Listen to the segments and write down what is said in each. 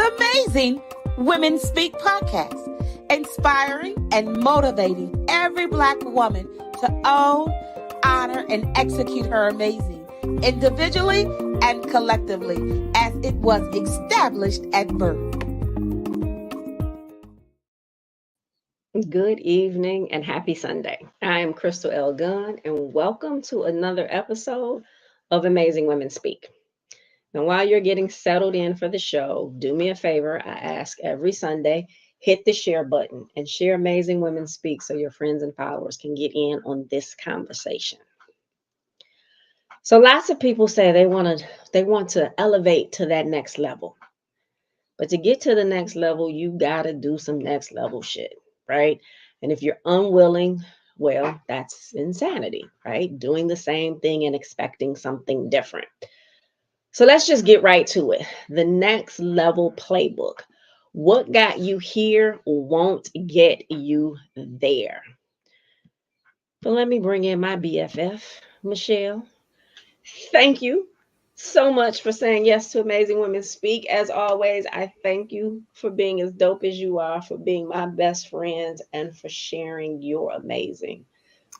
the Amazing Women Speak podcast, inspiring and motivating every Black woman to own, honor, and execute her amazing, individually and collectively, as it was established at birth. Good evening and happy Sunday. I am Crystal L. Gunn, and welcome to another episode of Amazing Women Speak. Now, while you're getting settled in for the show, do me a favor. I ask every Sunday, hit the share button and share Amazing Women Speak so your friends and followers can get in on this conversation. So lots of people say they want to elevate to that next level. But to get to the next level, you got to do some next level shit, right? And if you're unwilling, well, that's insanity, right? Doing the same thing and expecting something different. So let's just get right to it. The next level playbook. What got you here won't get you there. But let me bring in my BFF, Michele. Thank you so much for saying yes to Amazing Women Speak. As always, I thank you for being as dope as you are, for being my best friend, and for sharing your amazing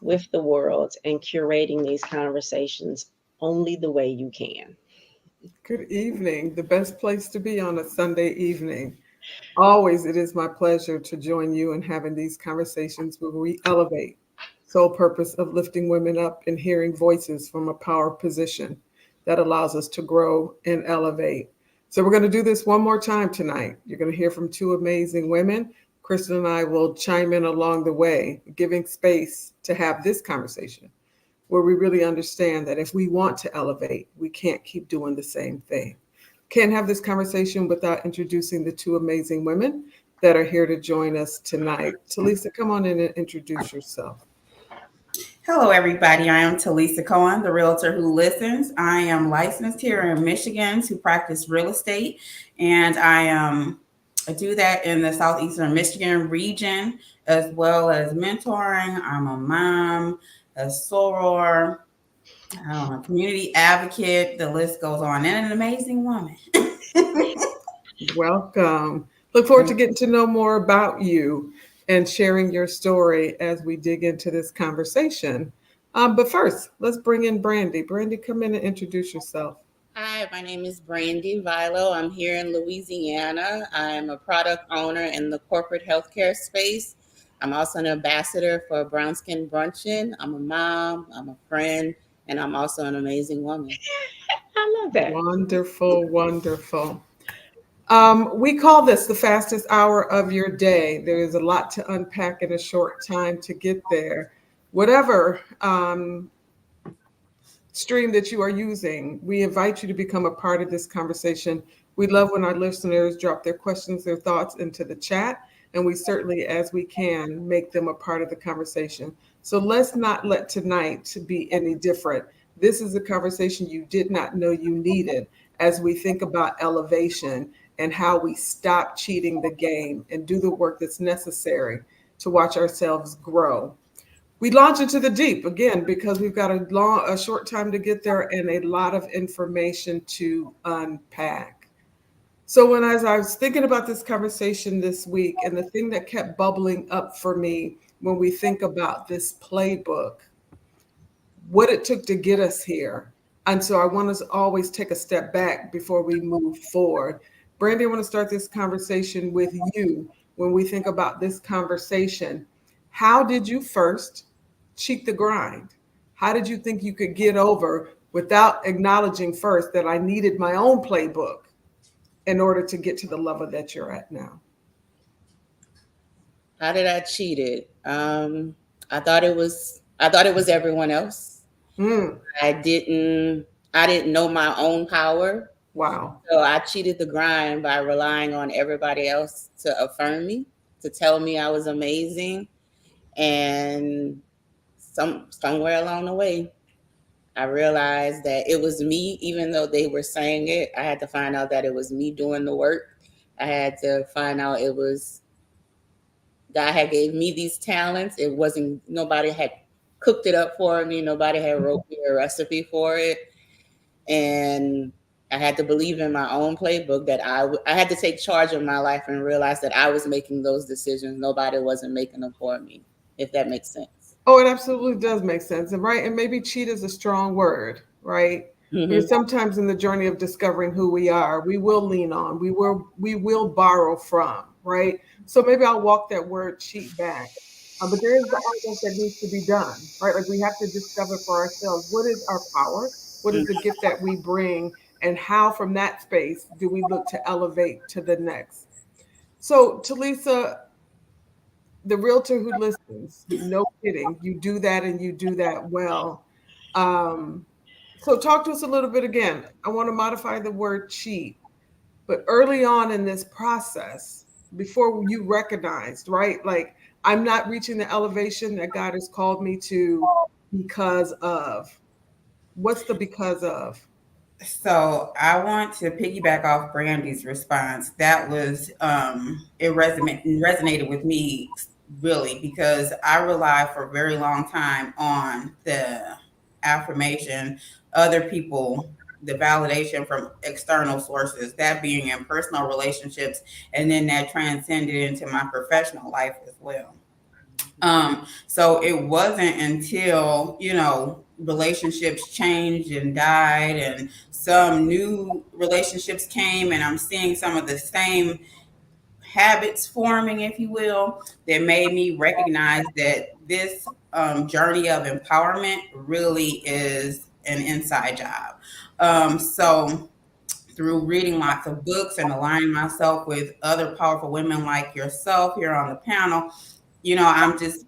with the world and curating these conversations only the way you can. Good evening. The best place to be on a Sunday evening. Always, it is my pleasure to join you in having these conversations where we elevate. Sole purpose of lifting women up and hearing voices from a power position that allows us to grow and elevate. So we're going to do this one more time tonight. You're going to hear from two amazing women. Kristen and I will chime in along the way, giving space to have this conversation, where we really understand that if we want to elevate, we can't keep doing the same thing. Can't have this conversation without introducing the two amazing women that are here to join us tonight. Talisa, come on in and introduce yourself. Hello, everybody. I am Talisa Cohen, the realtor who listens. I am licensed here in Michigan to practice real estate, and I do that in the southeastern Michigan region, as well as mentoring. I'm a mom, a soror, a community advocate. The list goes on, and an amazing woman. Welcome. Look forward to getting to know more about you and sharing your story as we dig into this conversation. But first, let's bring in Brandi. Brandi, come in and introduce yourself. Hi, my name is Brandi Vilo. I'm here in Louisiana. I'm a product owner in the corporate healthcare space. I'm also an ambassador for Brown Skin Brunchin. I'm a mom, I'm a friend, and I'm also an amazing woman. I love that. Wonderful, wonderful. We call this the fastest hour of your day. There is a lot to unpack in a short time to get there. Whatever stream that you are using, we invite you to become a part of this conversation. We love when our listeners drop their questions, their thoughts into the chat, and we certainly, as we can, make them a part of the conversation. So let's not let tonight be any different. This is a conversation you did not know you needed as we think about elevation and how we stop cheating the game and do the work that's necessary to watch ourselves grow. We launch into the deep again because we've got a short time to get there and a lot of information to unpack. So as I was thinking about this conversation this week, and the thing that kept bubbling up for me when we think about this playbook, what it took to get us here. And so I want us to always take a step back before we move forward. Brandi, I want to start this conversation with you. When we think about this conversation, how did you first cheat the grind? How did you think you could get over without acknowledging first that I needed my own playbook in order to get to the level that you're at now? How did I cheat it? I thought it was everyone else. I didn't know my own power. Wow. So I cheated the grind by relying on everybody else to affirm me, to tell me I was amazing. And somewhere along the way, I realized that it was me, even though they were saying it. I had to find out that it was me doing the work. I had to find out it was God had gave me these talents. It wasn't, nobody had cooked it up for me. Nobody had wrote me a recipe for it. And I had to believe in my own playbook that I had to take charge of my life and realize that I was making those decisions. Nobody wasn't making them for me, if that makes sense. Oh, it absolutely does make sense. And right, and maybe cheat is a strong word, right? Because sometimes in the journey of discovering who we are, we will lean on, we will borrow from, right? So maybe I'll walk that word cheat back. But there is the artwork that needs to be done, right? Like we have to discover for ourselves what is our power, what is the gift that we bring, and how from that space do we look to elevate to the next. So, Talisa, the realtor who listens, no kidding, you do that and you do that well. Um, so talk to us a little bit again. I want to modify the word cheat, but early on in this process, before you recognized, right? Like I'm not reaching the elevation that God has called me to because of. What's the because of? So I want to piggyback off Brandy's response. That was resonated with me really because I relied for a very long time on the affirmation, other people, the validation from external sources, that being in personal relationships, and then that transcended into my professional life as well. So it wasn't until, relationships changed and died and some new relationships came and I'm seeing some of the same habits forming, if you will, that made me recognize that this journey of empowerment really is an inside job. So through reading lots of books and aligning myself with other powerful women like yourself here on the panel,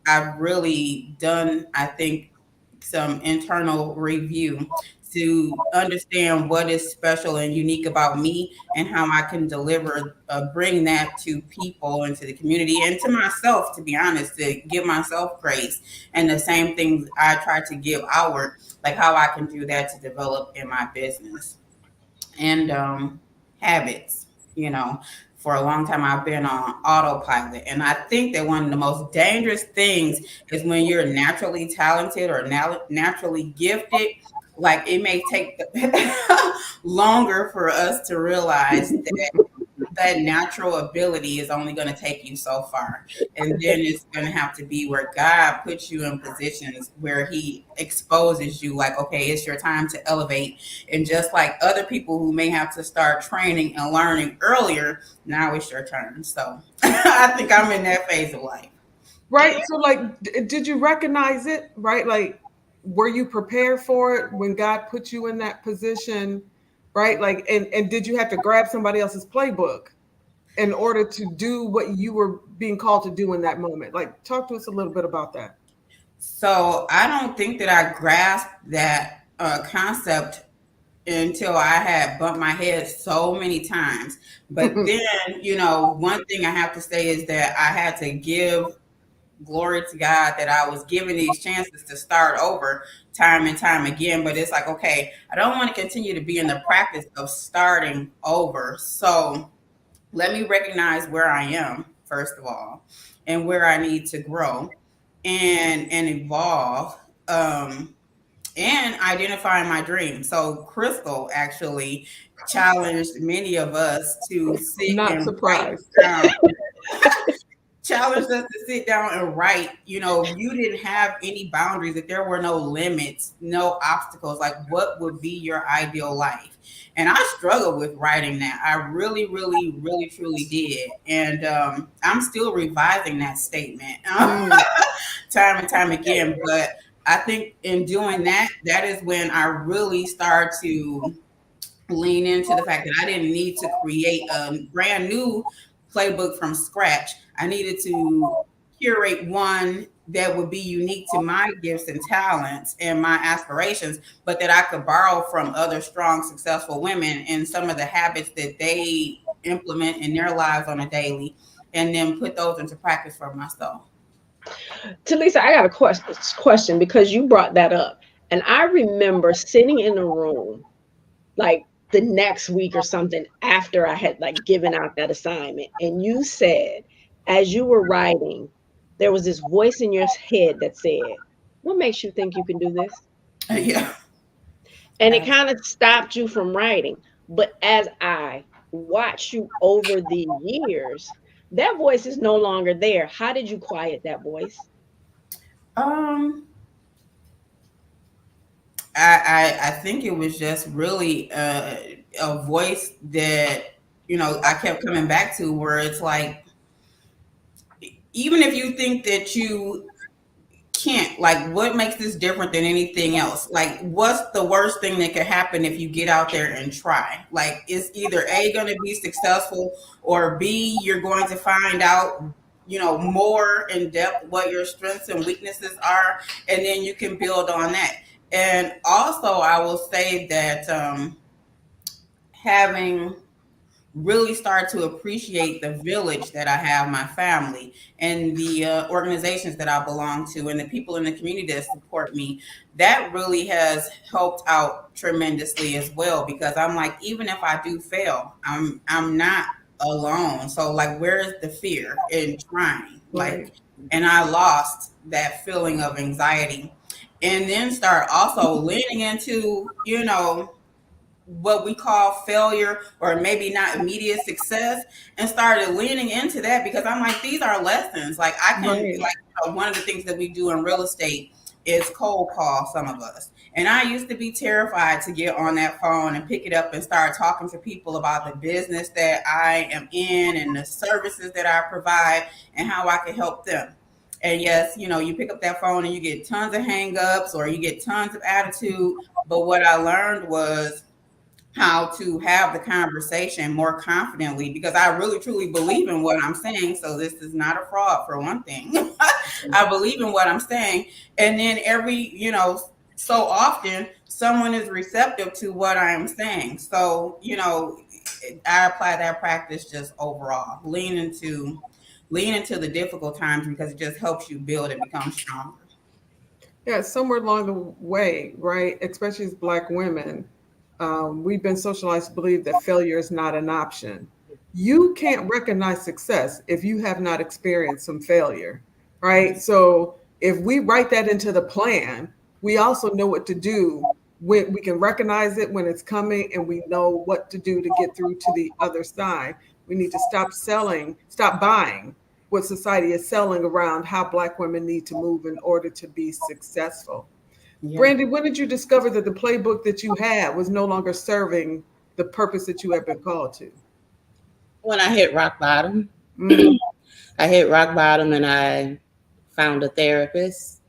I've really done, I think, some internal review to understand what is special and unique about me and how I can deliver, bring that to people and to the community and to myself, to be honest, to give myself grace. And the same things I try to give outward, like how I can do that to develop in my business. And habits, for a long time I've been on autopilot, and I think that one of the most dangerous things is when you're naturally talented or naturally gifted. Like it may take longer for us to realize that that natural ability is only going to take you so far. And then it's going to have to be where God puts you in positions where he exposes you like, okay, it's your time to elevate. And just like other people who may have to start training and learning earlier, now it's your turn. So I think I'm in that phase of life. Right. So like, did you recognize it? Right. Like, were you prepared for it when God put you in that position? Right. Like, and did you have to grab somebody else's playbook in order to do what you were being called to do in that moment? Like, talk to us a little bit about that. So I don't think that I grasped that concept until I had bumped my head so many times. But then, one thing I have to say is that I had to give glory to God that I was given these chances to start over time and time again. But it's like, okay, I don't want to continue to be in the practice of starting over. So let me recognize where I am, first of all, and where I need to grow and evolve. And identifying my dream. So Crystal actually challenged many of us to sit Not and write surprised. down, challenged us to sit down and write. You didn't have any boundaries, that there were no limits, no obstacles. Like, what would be your ideal life? And I struggled with writing that. I really, really, really, truly did. And I'm still revising that statement time and time again. But I think in doing that, that is when I really start to lean into the fact that I didn't need to create a brand new playbook from scratch. I needed to curate one that would be unique to my gifts and talents and my aspirations, but that I could borrow from other strong, successful women and some of the habits that they implement in their lives on a daily, and then put those into practice for myself. Talisa, I got a question because you brought that up. And I remember sitting in a room like the next week or something after I had like given out that assignment. And you said, as you were writing, there was this voice in your head that said, what makes you think you can do this? Yeah. And it kind of stopped you from writing. But as I watch you over the years, that voice is no longer there. How did you quiet that voice? Um, I think it was just really a voice that, I kept coming back to, where it's like, even if you think that you can't, like, what makes this different than anything else? Like, what's the worst thing that could happen if you get out there and try? Like, it's either A, going to be successful, or B, you're going to find out, more in depth what your strengths and weaknesses are, and then you can build on that. And also, I will say that having really start to appreciate the village that I have, my family, and the organizations that I belong to, and the people in the community that support me. That really has helped out tremendously as well, because I'm like, even if I do fail, I'm not alone. So like, where is the fear in trying? Right. Like, and I lost that feeling of anxiety, and then start also leaning into, what we call failure, or maybe not immediate success, and started leaning into that, because I'm like, these are lessons. Like, I can, like, Right. one of the things that we do in real estate is cold call some of us. And I used to be terrified to get on that phone and pick it up and start talking to people about the business that I am in and the services that I provide and how I can help them. And yes, you pick up that phone and you get tons of hangups, or you get tons of attitude. But what I learned was how to have the conversation more confidently, because I really truly believe in what I'm saying. So this is not a fraud, for one thing. I believe in what I'm saying. And then so often someone is receptive to what I'm saying. So, I apply that practice just overall. Lean into the difficult times, because it just helps you build and become stronger. Yeah, somewhere along the way, right? Especially as Black women, we've been socialized to believe that failure is not an option. You can't recognize success if you have not experienced some failure, right? So if we write that into the plan, we also know what to do when we can recognize it when it's coming, and we know what to do to get through to the other side. We need to stop buying what society is selling around how Black women need to move in order to be successful. Yeah. Brandy, when did you discover that the playbook that you had was no longer serving the purpose that you had been called to? When I hit rock bottom, Mm, I hit rock bottom and I found a therapist,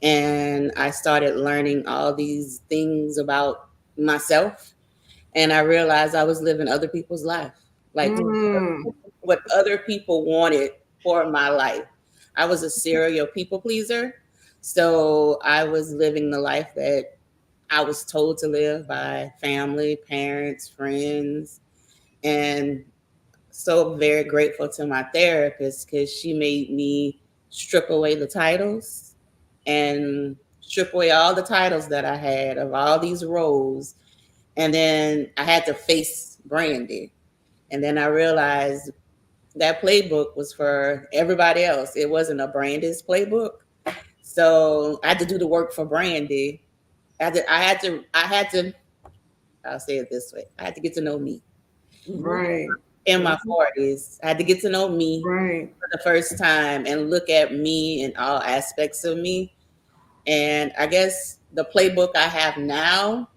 and I started learning all these things about myself, and I realized I was living other people's life, like mm, what other people wanted for my life. I was a serial people pleaser, so I was living the life that I was told to live by family, parents, friends, and so very grateful to my therapist, because she made me strip away the titles and strip away all the titles that I had of all these roles. And then I had to face Brandi. And then I realized that playbook was for everybody else. It wasn't a Brandi's playbook. So I had to do the work for Brandi. I'll say it this way. I had to get to know me right, in my 40s. I had to get to know me right. for the first time and look at me in all aspects of me. And I guess the playbook I have now,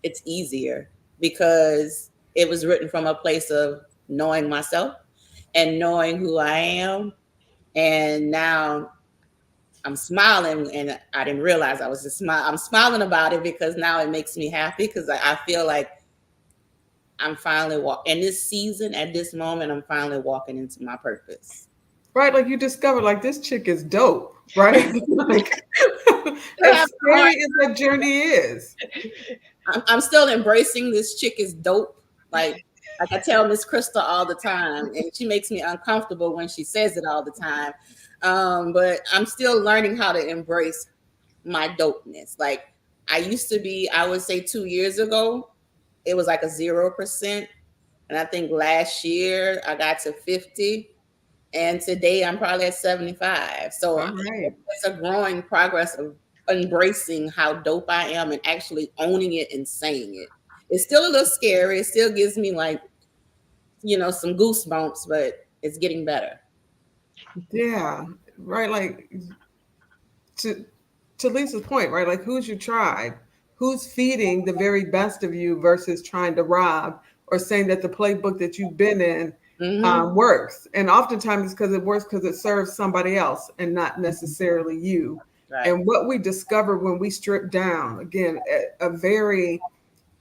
it's easier because it was written from a place of knowing myself and knowing who I am. And now I'm smiling, and I didn't realize I was just smiling. I'm smiling about it because now it makes me happy, because I feel like I'm finally in this season, at this moment, I'm finally walking into my purpose. Right, like you discovered, like this chick is dope, right? Like, I as have a hard scary as that journey is. I'm still embracing this chick is dope. Like I tell Miss Crystal all the time, and she makes me uncomfortable when she says it all the time. But I'm still learning how to embrace my dopeness. Like I used to be, I would say 2 years ago, it was like a 0%. And I think last year I got to 50. And today I'm probably at 75. So All right. it's a growing progress of embracing how dope I am and actually owning it and saying it. It's still a little scary. It still gives me like, some goosebumps, but it's getting better. Yeah, right. Like to Lisa's point, right? Like who's your tribe? Who's feeding the very best of you versus trying to rob or saying that the playbook that you've been in works? And oftentimes it's because it works because it serves somebody else and not necessarily you. Right. And what we discover when we strip down, again, a very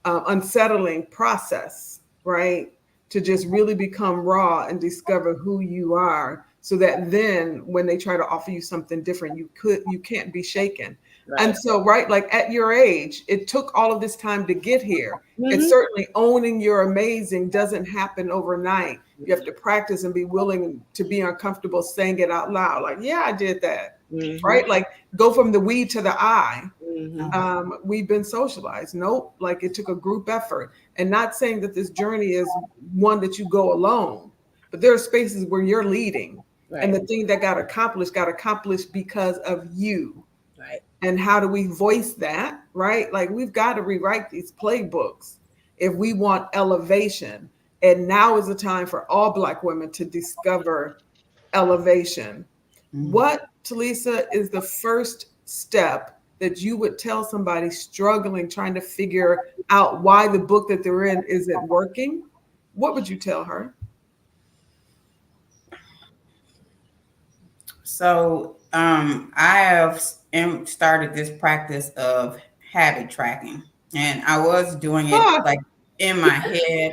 unsettling process, right? To just really become raw and discover who you are, so that then when they try to offer you something different, you can't be shaken. Right. And so, right, like at your age, it took all of this time to get here. And certainly owning your amazing doesn't happen overnight. You have to practice and be willing to be uncomfortable saying it out loud. Like, yeah, I did that. Right? Like go from the we to the I. We've been socialized. Nope. Like it took a group effort. And not saying that this journey is one that you go alone, but there are spaces where you're leading. Right. And the thing that got accomplished because of you. Right. And how do we voice that? Right? Like we've got to rewrite these playbooks if we want elevation. And now is the time for all Black women to discover elevation. What, Talisa, is the first step that you would tell somebody struggling, trying to figure out why the book that they're in isn't working? What would you tell her? So I have started this practice of habit tracking, and I was doing it like in my head.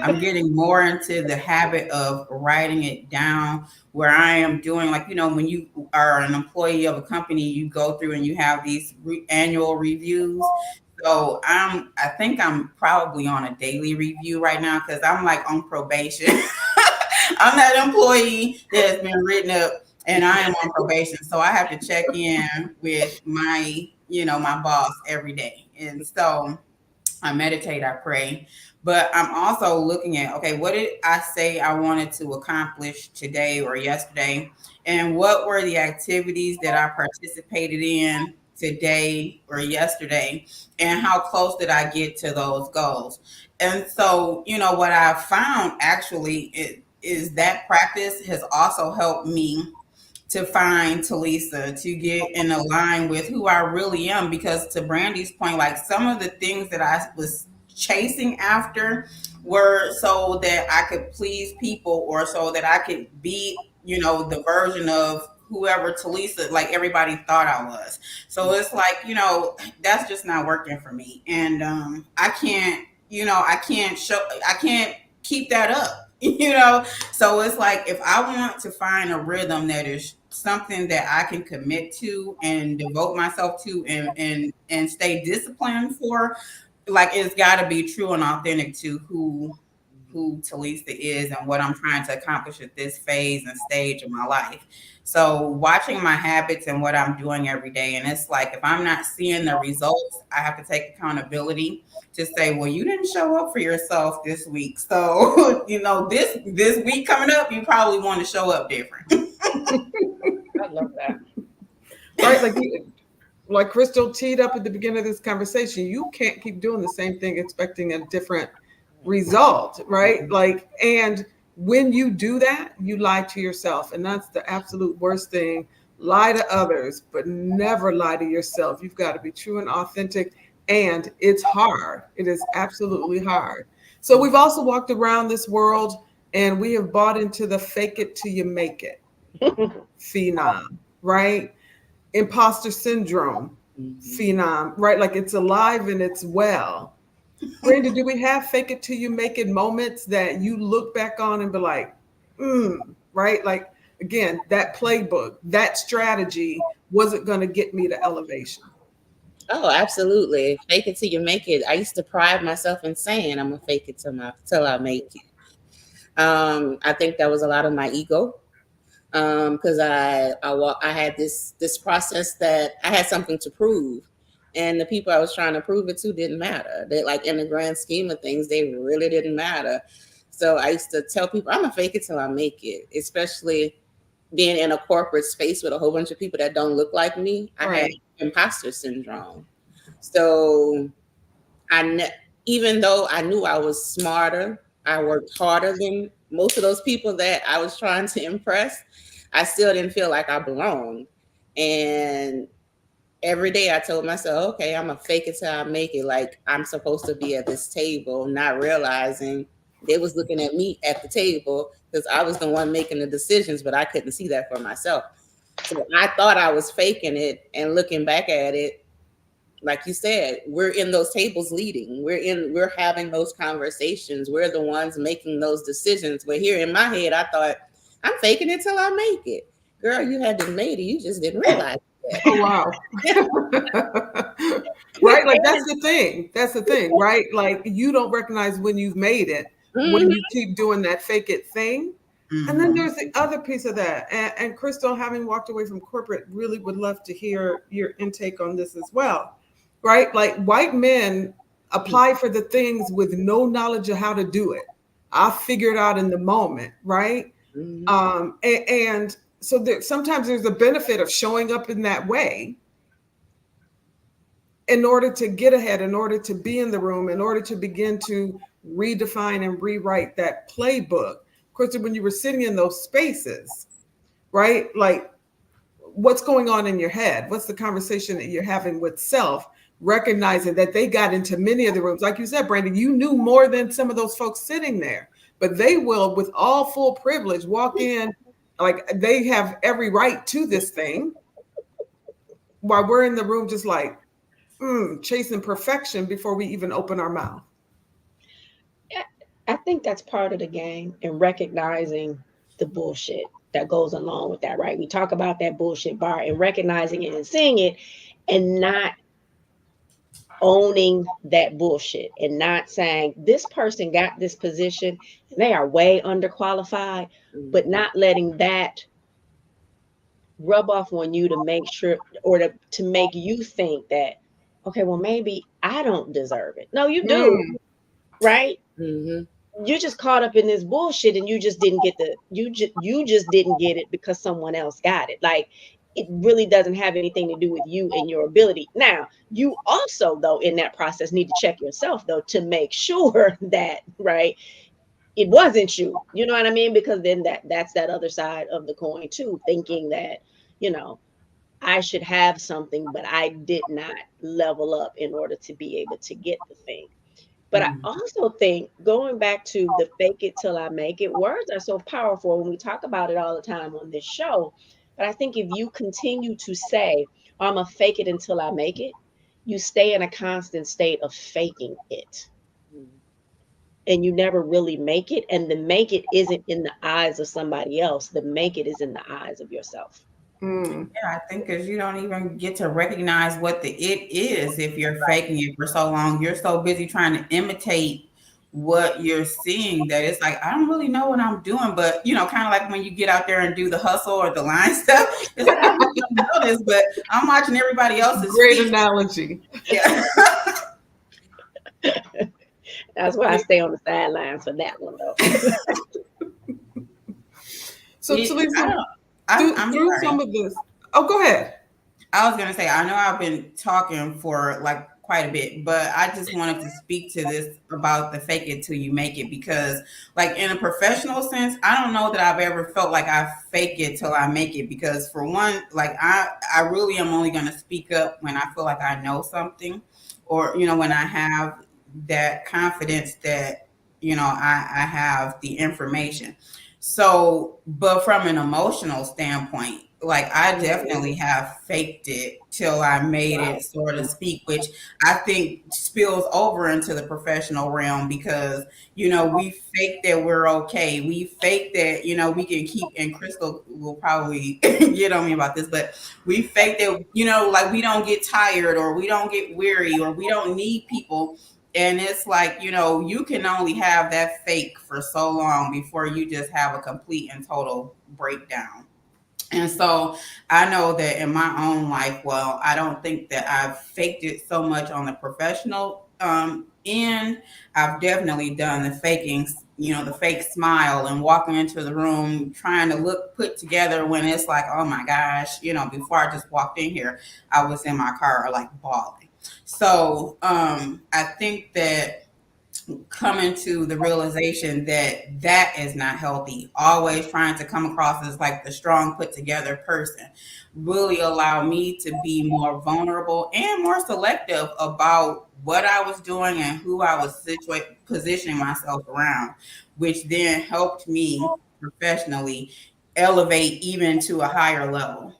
I'm getting more into the habit of writing it down, where I am doing, like, when you are an employee of a company, you go through and you have these annual reviews. So I think I'm probably on a daily review right now, because I'm like on probation. I'm that employee that has been written up, and I am on probation. So I have to check in with my boss every day. And so I meditate, I pray, but I'm also looking at, okay, what did I say I wanted to accomplish today or yesterday? And what were the activities that I participated in today or yesterday? And how close did I get to those goals? And so, what I found actually is that practice has also helped me to find Talisa, to get in a line with who I really am. Because to Brandi's point, like some of the things that I was chasing after were so that I could please people, or so that I could be, the version of whoever Talisa, like everybody thought I was. So it's like, that's just not working for me. And I can't keep that up. So it's like, if I want to find a rhythm that is something that I can commit to and devote myself to and stay disciplined for, like, it's got to be true and authentic to who Talisa is and what I'm trying to accomplish at this phase and stage of my life. So watching my habits and what I'm doing every day, and it's like, if I'm not seeing the results, I have to take accountability to say, well, you didn't show up for yourself this week. So, this week coming up, you probably want to show up different. I love that. Right? Like Crystal teed up at the beginning of this conversation, you can't keep doing the same thing expecting a different result, right? Like, and when you do that, you lie to yourself. And that's the absolute worst thing. Lie to others, but never lie to yourself. You've got to be true and authentic. And it's hard. It is absolutely hard. So we've also walked around this world and we have bought into the fake it till you make it phenom, right? Imposter syndrome phenom, right? Like it's alive and it's well. Brandi, do we have fake it till you make it moments that you look back on and be like, right? Like, again, that playbook, that strategy wasn't going to get me to elevation. Oh, absolutely. Fake it till you make it. I used to pride myself in saying I'm gonna fake it till I make it. I think that was a lot of my ego. Because I had this process that I had something to prove, and the people I was trying to prove it to didn't matter. They, like, in the grand scheme of things, they really didn't matter. So I used to tell people, I'm gonna fake it till I make it, especially being in a corporate space with a whole bunch of people that don't look like me. I had imposter syndrome. So even though I knew I was smarter, I worked harder than most of those people that I was trying to impress, I still didn't feel like I belonged. And every day I told myself, okay, I'm gonna fake it till I make it. Like I'm supposed to be at this table, not realizing they was looking at me at the table because I was the one making the decisions, but I couldn't see that for myself. So I thought I was faking it, and looking back at it, like you said, we're in those tables leading. We're having those conversations. We're the ones making those decisions. But here in my head, I thought, I'm faking it till I make it. Girl, you hadn't made it. You just didn't realize that. Oh, wow. Right? Like that's the thing. That's the thing, right? Like you don't recognize when you've made it when you keep doing that fake it thing. And then there's the other piece of that. And Crystal, having walked away from corporate, really would love to hear your intake on this as well. Right? Like white men apply for the things with no knowledge of how to do it. I'll figure it out in the moment, right? And so sometimes there's a benefit of showing up in that way in order to get ahead, in order to be in the room, in order to begin to redefine and rewrite that playbook. Of course, when you were sitting in those spaces, right? Like what's going on in your head? What's the conversation that you're having with self? Recognizing that they got into many of the rooms. Like you said, Brandi, you knew more than some of those folks sitting there, but they will, with all full privilege, walk in like they have every right to this thing while we're in the room just like chasing perfection before we even open our mouth. I think that's part of the game, and recognizing the bullshit that goes along with that, right? We talk about that bullshit bar and recognizing it and seeing it and not owning that bullshit and not saying this person got this position and they are way underqualified, but not letting that rub off on you to make sure or to make you think that, okay, well, maybe I don't deserve it. No, you do, right? You're just caught up in this bullshit and you just didn't get you just didn't get it because someone else got it. Like it really doesn't have anything to do with you and your ability. Now, you also, though, in that process need to check yourself, though, to make sure that, right, it wasn't you. You know what I mean? Because then that's that other side of the coin, too, thinking that, you know, I should have something, but I did not level up in order to be able to get the thing. But I also think going back to the fake it till I make it, words are so powerful when we talk about it all the time on this show. But I think if you continue to say, I'm going to fake it until I make it, you stay in a constant state of faking it. And you never really make it. And the make it isn't in the eyes of somebody else. The make it is in the eyes of yourself. Yeah, I think because you don't even get to recognize what the it is if you're faking it for so long. You're so busy trying to imitate what you're seeing that it's like, I don't really know what I'm doing. But, you know, kind of like when you get out there and do the hustle or the line stuff, it's like, I really don't know this, but I'm watching everybody else's Great feet. analogy. Yeah. That's why I stay on the sidelines for that one, though. So, Talisa, through some of this. Oh, go ahead. I was going to say, I know I've been talking for like quite a bit, but I just wanted to speak to this about the fake it till you make it, because like in a professional sense, I don't know that I've ever felt like I fake it till I make it, because for one, like I really am only going to speak up when I feel like I know something, or, you know, when I have that confidence that, you know, I have the information. So, but from an emotional standpoint, like I definitely have faked it till I made it, so to speak, which I think spills over into the professional realm, because, you know, we fake that we're okay. We fake that, you know, we can keep, and Crystal will probably get on me about this, but we fake that, you know, like we don't get tired or we don't get weary or we don't need people. And it's like, you know, you can only have that fake for so long before you just have a complete and total breakdown. And so I know that in my own life, well, I don't think that I've faked it so much on the professional end. I've definitely done the faking, you know, the fake smile and walking into the room trying to look put together when it's like, oh my gosh, you know, before I just walked in here, I was in my car like bawling. So I think that coming to the realization that that is not healthy. Always trying to come across as like the strong, put together person really allowed me to be more vulnerable and more selective about what I was doing and who I was positioning myself around, which then helped me professionally elevate even to a higher level.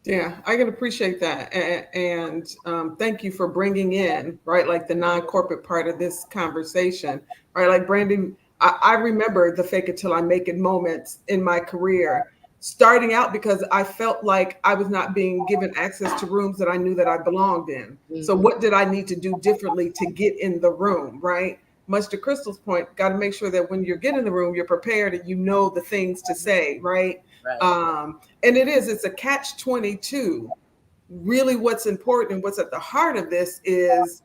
Yeah, I can appreciate that. And thank you for bringing in, right, like the non-corporate part of this conversation, right? Like Brandi, I remember the fake it till I make it moments in my career, starting out because I felt like I was not being given access to rooms that I knew that I belonged in. So Mhm. what did I need to do differently to get in the room, right? Much to Crystal's point, got to make sure that when you get in the room, you're prepared and you know the things to say, right? Right. And it's a catch 22. Really, what's important and what's at the heart of this is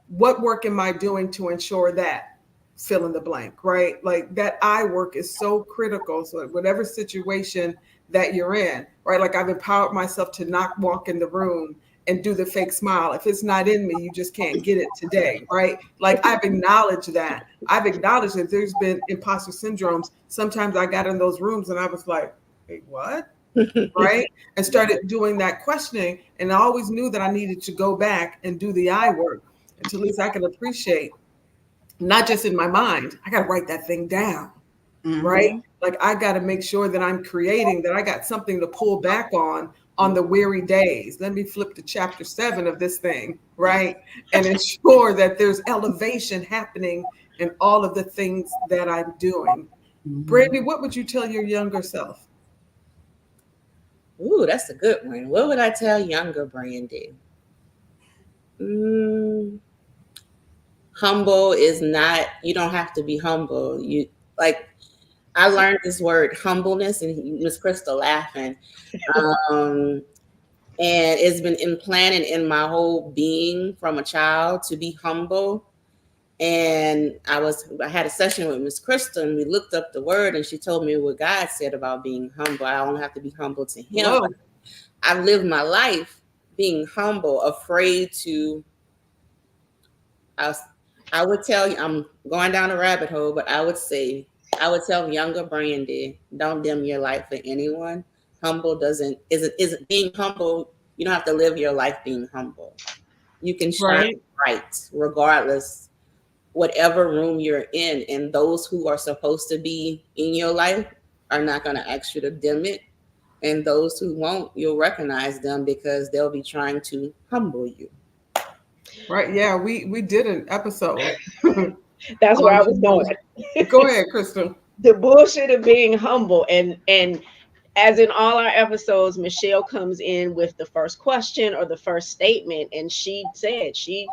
what work am I doing to ensure that fill in the blank, right? Like that I work is so critical. So, whatever situation that you're in, right? Like I've empowered myself to not walk in the room and do the fake smile. If it's not in me, you just can't get it today, right? Like I've acknowledged that. I've acknowledged that there's been imposter syndromes. Sometimes I got in those rooms and I was like, wait, what? Right? And started doing that questioning. And I always knew that I needed to go back and do the I work. And to at least I can appreciate, not just in my mind, I got to write that thing down, right? Mm-hmm. Like I got to make sure that I'm creating, that I got something to pull back on the weary days. Let me flip to chapter 7 of this thing, right? And ensure that there's elevation happening in all of the things that I'm doing. Mm-hmm. Brandi, what would you tell your younger self? Ooh, that's a good one. What would I tell younger Brandi? Mm, humble is not, you don't have to be humble. You like, I learned this word humbleness, and Miss Crystal laughing. Um, and it's been implanted in my whole being from a child to be humble. And I had a session with Miss Crystal, and we looked up the word, and she told me what God said about being humble. I don't have to be humble to Him. Whoa. I've lived my life being humble, afraid to. I, was, I would tell you, I'm going down a rabbit hole, but I would tell younger Brandi, don't dim your light for anyone. Humble isn't being humble. You don't have to live your life being humble. You can shine Right. bright regardless, whatever room you're in, and those who are supposed to be in your life are not going to ask you to dim it. And those who won't, you'll recognize them because they'll be trying to humble you. Right. Yeah, we did an episode That's where on I was going. Go ahead, Crystal. The bullshit of being humble, and as in all our episodes, Michele comes in with the first question or the first statement, and she said she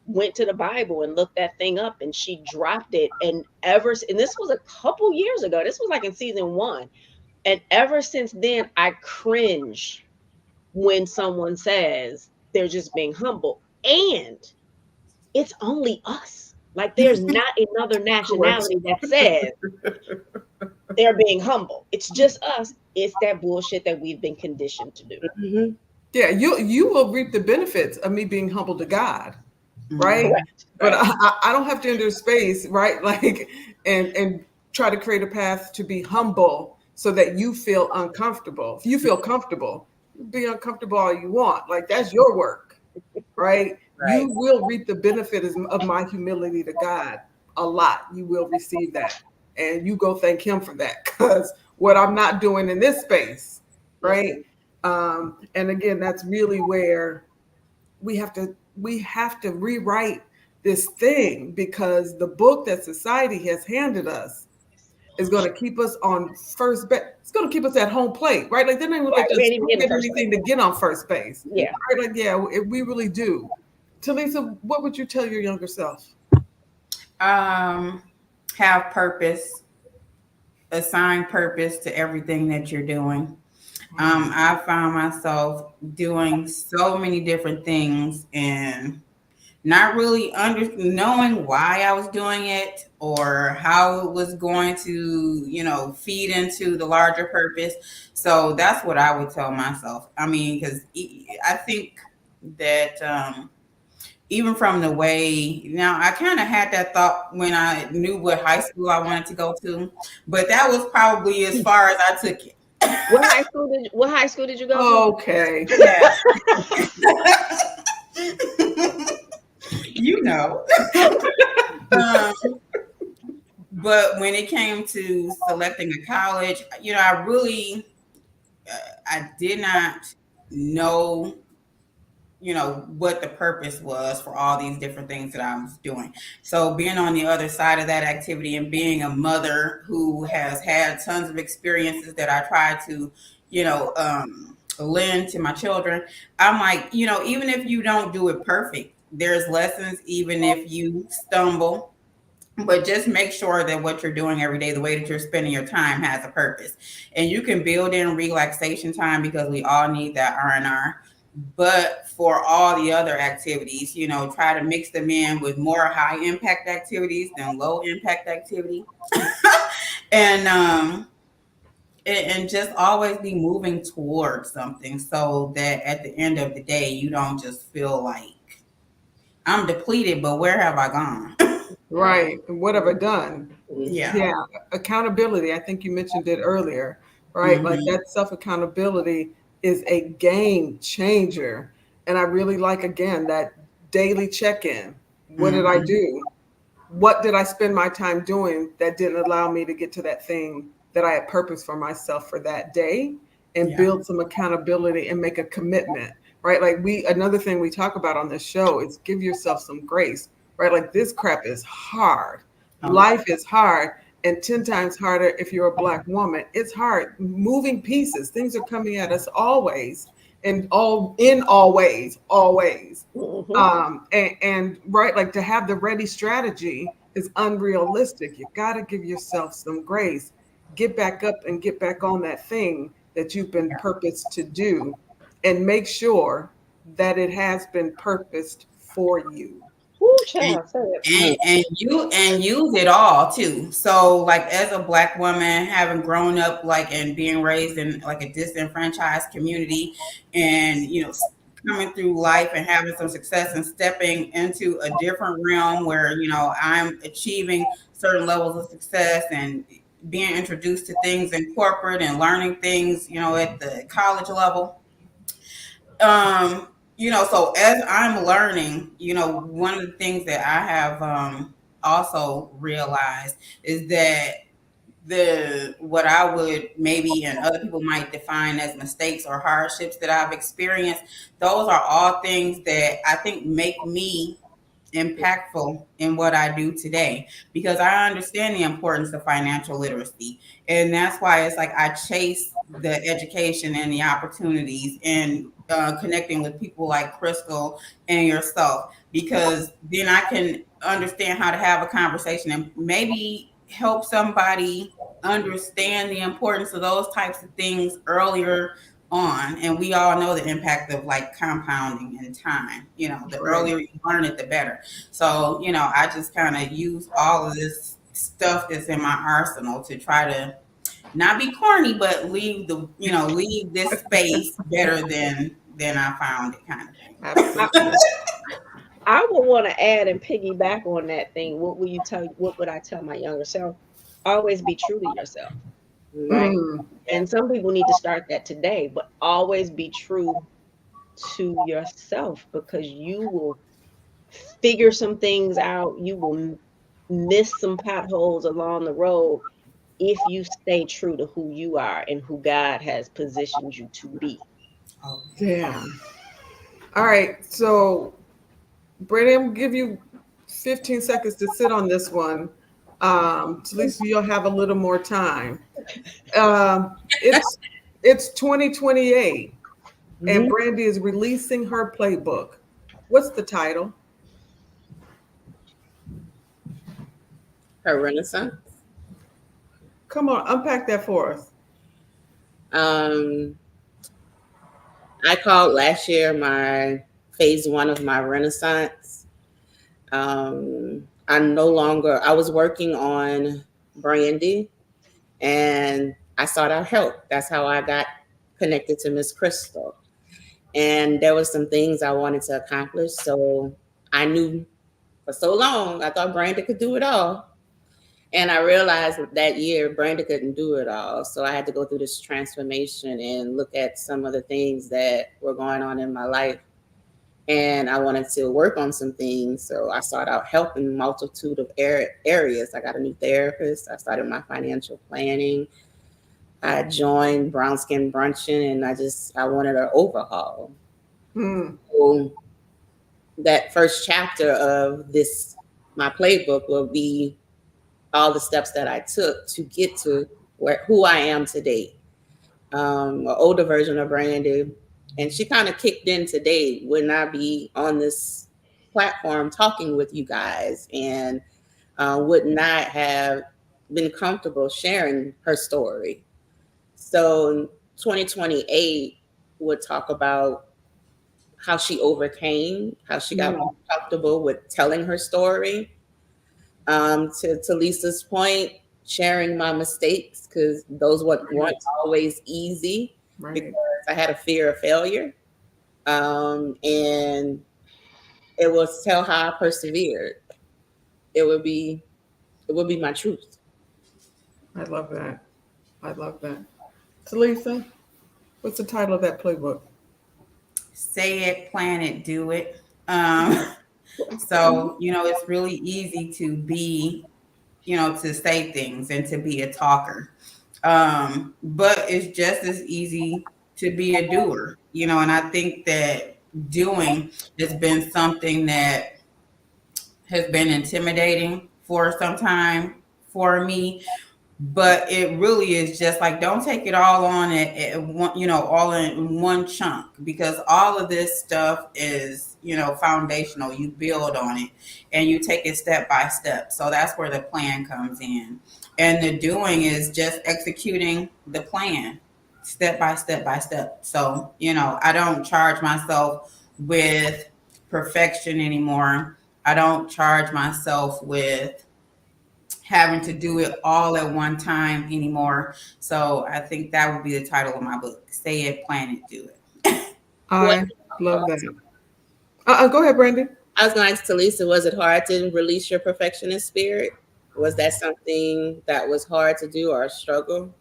went to the Bible and looked that thing up, and she dropped it. And this was a couple years ago. This was like in season 1, and ever since then, I cringe when someone says they're just being humble, and it's only us. Like there's not another Correct. nationality that says they're being humble. It's just us. It's that bullshit that we've been conditioned to do. Mm-hmm. Yeah, you will reap the benefits of me being humble to God, Mm-hmm. right? Correct. But Right. I don't have to enter space, right? Like and try to create a path to be humble so that you feel uncomfortable. If you feel comfortable, be uncomfortable all you want. Like that's your work, right? Right. You will reap the benefit of my humility to God a lot. You will receive that. And you go thank Him for that because what I'm not doing in this space, right? And again, that's really where we have to rewrite this thing because the book that society has handed us is going to keep us on first base. It's going to keep us at home plate, right? Like they don't even Right. let We us ain't even getting get first anything place. to get on first base. Yeah. Right? Like, yeah, we really do. Talisa, what would you tell your younger self? Have purpose, assign purpose to everything that you're doing. I found myself doing so many different things and not really knowing why I was doing it or how it was going to, feed into the larger purpose. So that's what I would tell myself. I mean, because I think that even from the way, now I kind of had that thought when I knew what high school I wanted to go to, but that was probably as far as I took it. What high school did you go to? Okay. Yeah. You know. um, but when it came to selecting a college, I really, I did not know, what the purpose was for all these different things that I was doing. So being on the other side of that activity and being a mother who has had tons of experiences that I try to, lend to my children, I'm like, even if you don't do it perfect, there's lessons, even if you stumble, but just make sure that what you're doing every day, the way that you're spending your time, has a purpose. And you can build in relaxation time, because we all need that R&R. But for all the other activities, try to mix them in with more high impact activities than low impact activity. and and just always be moving towards something, so that at the end of the day, you don't just feel like I'm depleted, but where have I gone? Right. And what have I done? Yeah. Yeah. Accountability. I think you mentioned it earlier, right? Like Mhm. that self accountability is a game changer. And I really like, again, that daily check in. What did I Mhm. do? What did I spend my time doing that didn't allow me to get to that thing that I had purpose for myself for that day, and Yeah. build some accountability and make a commitment, right? Like another thing we talk about on this show is give yourself some grace, right? Like this crap is hard. Oh yeah. Life is hard, and 10 times harder if you're a Black woman. It's hard. Moving pieces, things are coming at us always, and all ways, always. Mhm. And right, like to have the ready strategy is unrealistic. You got to give yourself some grace. Get back up and get back on that thing that you've been purposed to do, and make sure that it has been purposed for you. Woo, and, child, say it and more. and use it all too. So like, as a Black woman, having grown up like and being raised in like a disenfranchised community, and coming through life and having some success and stepping into a different realm where I'm achieving certain levels of success and being introduced to things in corporate and learning things at the college level. So as I'm learning, one of the things that I have also realized is that the what I would maybe and other people might define as mistakes or hardships that I've experienced, those are all things that I think make me impactful in what I do today, because I understand the importance of financial literacy. And that's why it's like I chase the education and the opportunities, and connecting with people like Crystal and yourself, because then I can understand how to have a conversation and maybe help somebody understand the importance of those types of things earlier on. And we all know the impact of like compounding in time. The Right. earlier you learn it, the better. So I just kind of use all of this stuff that's in my arsenal to try to not be corny, but leave this space better than I found it, kind of thing. I, I would want to add and piggyback on that thing. What would I tell my younger self? Always be true to yourself, right? Mm, And some people need to start that today, but always be true to yourself, because you will figure some things out. You will miss some potholes along the road if you stay true to who you are and who God has positioned you to be. Oh, damn. All right. So, Brady, I'm gonna give you 15 seconds to sit on this one. So at least you'll have a little more time. Um, it's 2028, and Mhm. Brandi is releasing her playbook. What's the title? Her renaissance. Come on, unpack that for us. Um, I called last year my phase one of my renaissance. I was working on Brandi, and I sought out help. That's how I got connected to Miss Crystal. And there was some things I wanted to accomplish. So I knew for so long, I thought Brandi could do it all. And I realized that year Brandi couldn't do it all. So I had to go through this transformation and look at some of the things that were going on in my life. And I wanted to work on some things. So I sought out help in a multitude of areas. I got a new therapist. I started my financial planning. I joined Brown Skin Brunching, and I wanted an overhaul. So that first chapter of my playbook will be all the steps that I took to get to who I am today. An older version of Brandi, and she kind of kicked in today, would not be on this platform talking with you guys, and would not have been comfortable sharing her story. So 2028 would talk about how she overcame, how she got more comfortable with telling her story. To Lisa's point, sharing my mistakes, because those weren't always easy, because I had a fear of failure. And it was tell how I persevered. It would be my truth. I love that. I love that. Talisa, what's the title of that playbook? Say it, plan it, do it. So, it's really easy to be, to say things and to be a talker. But it's just as easy to be a doer, and I think that doing has been something that has been intimidating for some time for me. But it really is just like, don't take it all on at one, all in one chunk, because all of this stuff is, foundational. You build on it and you take it step by step. So that's where the plan comes in. And the doing is just executing the plan step by step by step. So, I don't charge myself with perfection anymore. I don't charge myself with having to do it all at one time anymore. So I think that would be the title of my book. Say it, plan it, do it. I love that. Go ahead, Brandi. I was going to ask Talisa, was it hard to release your perfectionist spirit? Was that something that was hard to do or a struggle?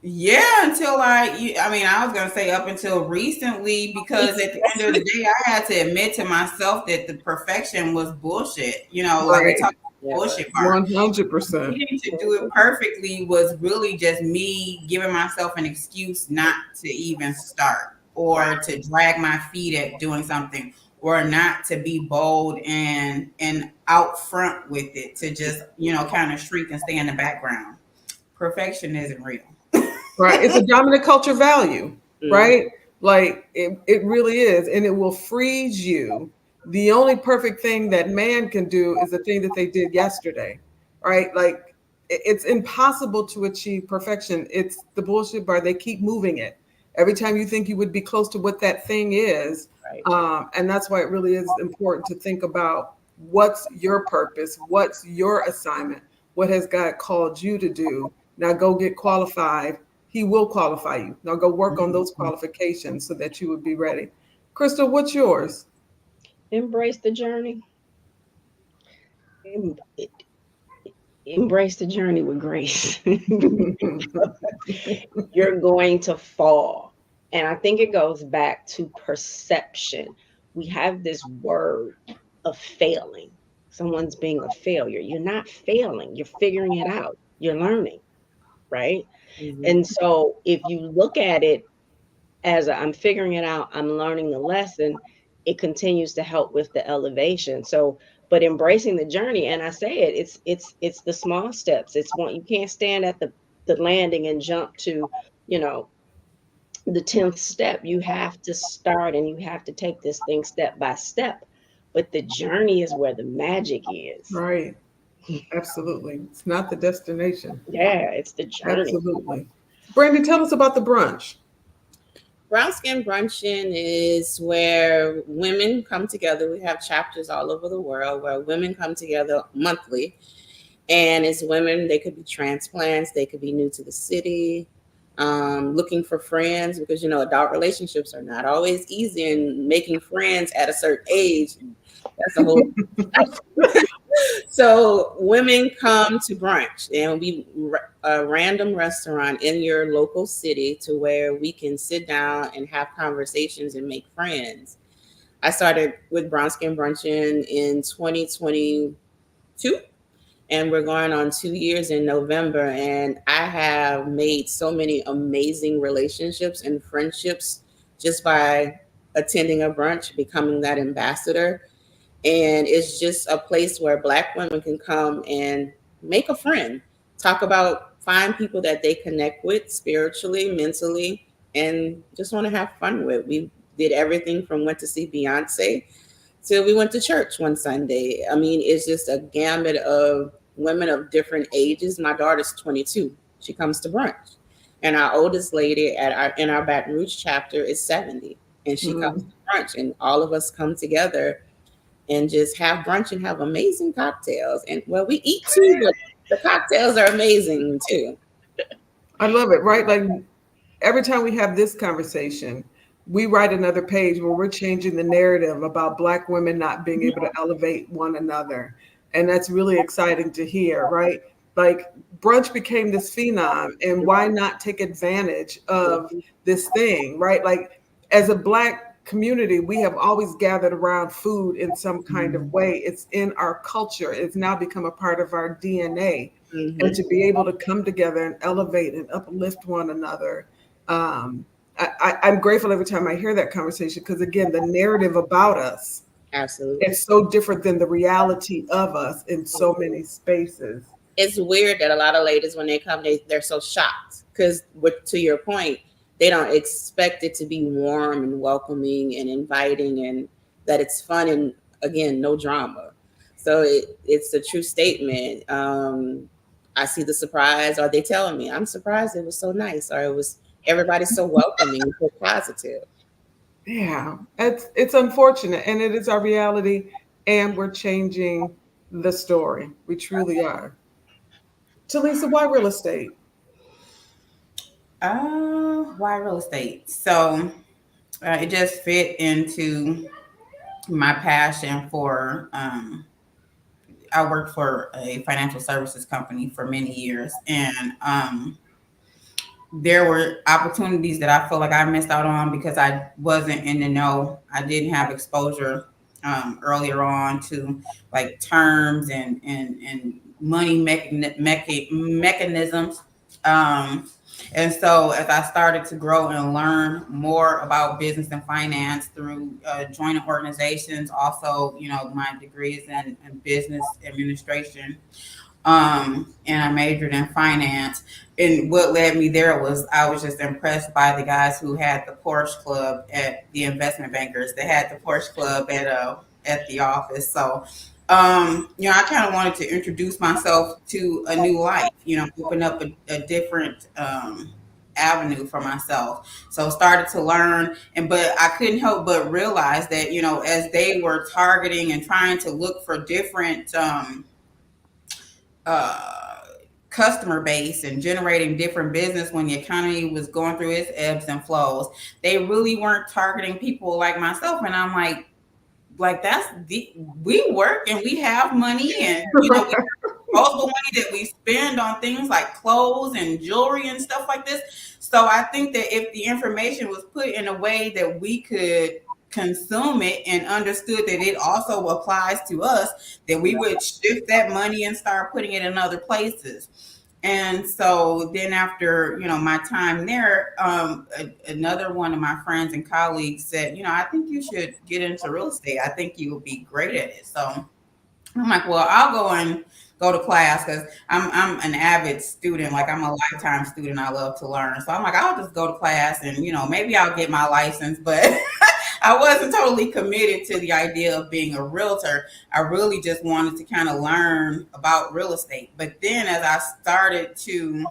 Yeah, until I was going to say up until recently, because at the end of the day, I had to admit to myself that the perfection was bullshit. Like we talked about bullshit part. 100%. Needing to do it perfectly was really just me giving myself an excuse not to even start, or to drag my feet at doing something, or not to be bold and out front with it, to just, kind of shriek and stay in the background. Perfection isn't real. Right. It's a dominant culture value, right? Like it really is. And it will freeze you. The only perfect thing that man can do is the thing that they did yesterday, right? Like it's impossible to achieve perfection. It's the bullshit bar. They keep moving it. Every time you think you would be close to what that thing is. And that's why it really is important to think about what's your purpose, what's your assignment, what has God called you to do. Now go get qualified. He will qualify you. Now go work on those qualifications so that you would be ready. Crystal, what's yours? Embrace the journey. Embrace the journey with grace. You're going to fall. And I think it goes back to perception. We have this word of failing. Someone's being a failure. You're not failing. You're figuring it out. You're learning, right? And so if you look at it as I'm figuring it out, I'm learning the lesson, it continues to help with the elevation. So, but embracing the journey, and I say it's the small steps. It's one, you can't stand at the landing and jump to, the 10th step. You have to start and you have to take this thing step by step. But the journey is where the magic is. Right. Absolutely. It's not the destination. Yeah, it's the journey. Absolutely. Brandi, tell us about the brunch. Brown Skin Brunching is where women come together. We have chapters all over the world where women come together monthly. And it's women, they could be transplants, they could be new to the city. looking for friends, because adult relationships are not always easy, and making friends at a certain age, that's a whole so women come to brunch, and we a random restaurant in your local city to where we can sit down and have conversations and make friends. I started with Brown Skin Brunching in 2022, and we're going on 2 years in November. And I have made so many amazing relationships and friendships just by attending a brunch, becoming that ambassador. And it's just a place where Black women can come and make a friend, talk about, find people that they connect with spiritually, mentally, and just want to have fun with. We did everything from went to see Beyonce till we went to church one Sunday. I mean, it's just a gamut of women of different ages. My daughter's 22. She comes to brunch. And our oldest lady in our Baton Rouge chapter is 70. And she comes to brunch. And all of us come together and just have brunch and have amazing cocktails. And well, we eat too, but the cocktails are amazing too. I love it, right? Like every time we have this conversation, we write another page where we're changing the narrative about Black women not being able to elevate one another. And that's really exciting to hear, right? Like brunch became this phenom, and why not take advantage of this thing, right? Like as a Black community, we have always gathered around food in some kind of way. It's in our culture. It's now become a part of our DNA. And to be able to come together and elevate and uplift one another. I'm grateful every time I hear that conversation, because again, the narrative about us, absolutely, it's so different than the reality of us in so many spaces. It's weird that a lot of ladies, when they come, they're so shocked, because to your point, they don't expect it to be warm and welcoming and inviting, and that it's fun, and again, no drama. So it's a true statement. I see the surprise, or they telling me, I'm surprised it was so nice, or everybody's so welcoming, so positive. Yeah, it's unfortunate, and it is our reality, and we're changing the story. We truly are. Talisa, why real estate? Why real estate? So it just fit into my passion for. I worked for a financial services company for many years, and there were opportunities that I feel like I missed out on because I wasn't in the know. I didn't have exposure earlier on to like terms and money mechanisms. And so as I started to grow and learn more about business and finance through joint organizations, also, my degrees in business administration, and I majored in finance. And what led me there was I was just impressed by the guys who had the Porsche Club at the investment bankers. They had the Porsche Club at the office. So, I kind of wanted to introduce myself to a new life. Open up a different avenue for myself. So started to learn, but I couldn't help but realize that as they were targeting and trying to look for different customer base and generating different business when the economy was going through its ebbs and flows, they really weren't targeting people like myself. And I'm like we work and we have money, and disposable money that we spend on things like clothes and jewelry and stuff like this. So I think that if the information was put in a way that we could consume it and understood that it also applies to us, that we would shift that money and start putting it in other places. And so then after, my time there, another one of my friends and colleagues said, I think you should get into real estate. I think you will be great at it. So I'm like, well, I'll go to class, because I'm an avid student. Like, I'm a lifetime student. I love to learn. So I'm like, I'll just go to class and, maybe I'll get my license. But I wasn't totally committed to the idea of being a realtor. I really just wanted to kind of learn about real estate. But then as I started to